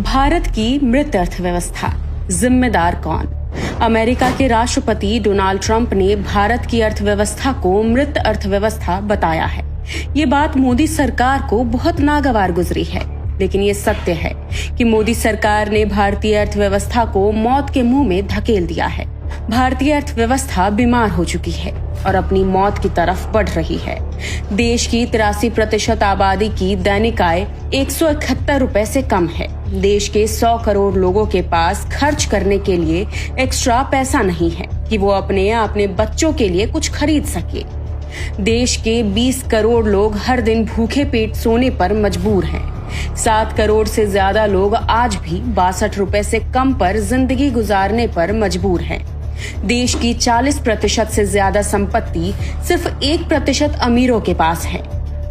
भारत की मृत अर्थव्यवस्था, जिम्मेदार कौन? अमेरिका के राष्ट्रपति डोनाल्ड ट्रंप ने भारत की अर्थव्यवस्था को मृत अर्थव्यवस्था बताया है। ये बात मोदी सरकार को बहुत नागवार गुजरी है, लेकिन ये सत्य है कि मोदी सरकार ने भारतीय अर्थव्यवस्था को मौत के मुंह में धकेल दिया है। भारतीय अर्थव्यवस्था बीमार हो चुकी है और अपनी मौत की तरफ बढ़ रही है। देश की 83% आबादी की दैनिक आय 171 रुपए से कम है। देश के 100 करोड़ लोगों के पास खर्च करने के लिए एक्स्ट्रा पैसा नहीं है कि वो अपने बच्चों के लिए कुछ खरीद सके। देश के 20 करोड़ लोग हर दिन भूखे पेट सोने पर मजबूर हैं। 7 करोड़ से ज्यादा लोग आज भी 62 रुपए से कम पर जिंदगी गुजारने पर मजबूर हैं। देश की 40% से ज्यादा संपत्ति सिर्फ 1% अमीरों के पास है।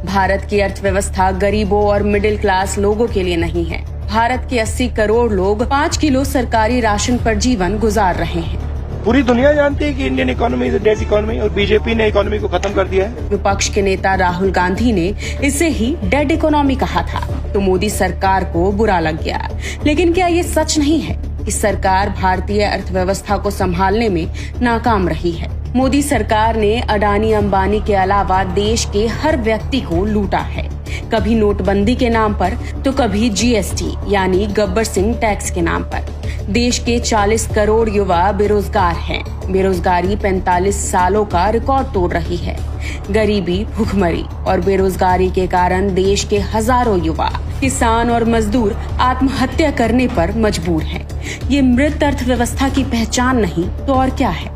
भारत की अर्थव्यवस्था गरीबों और मिडिल क्लास लोगों के लिए नहीं है। भारत के 80 करोड़ लोग 5 किलो सरकारी राशन पर जीवन गुजार रहे हैं। पूरी दुनिया जानती है कि Indian economy is dead economy और बीजेपी ने इकोनॉमी को खत्म कर दिया है। विपक्ष के नेता राहुल गांधी ने इसे ही डेड इकोनॉमी कहा था, तो मोदी सरकार को बुरा लग गया। लेकिन क्या ये सच नहीं है कि सरकार भारतीय अर्थव्यवस्था को संभालने में नाकाम रही है? मोदी सरकार ने अडानी अंबानी के अलावा देश के हर व्यक्ति को लूटा है, कभी नोटबंदी के नाम पर तो कभी जीएसटी यानी गब्बर सिंह टैक्स के नाम पर। देश के 40 करोड़ युवा बेरोजगार हैं। बेरोजगारी 45 सालों का रिकॉर्ड तोड़ रही है। गरीबी, भूखमरी और बेरोजगारी के कारण देश के हजारों युवा, किसान और मजदूर आत्महत्या करने पर मजबूर हैं। ये मृत अर्थव्यवस्था की पहचान नहीं तो और क्या है?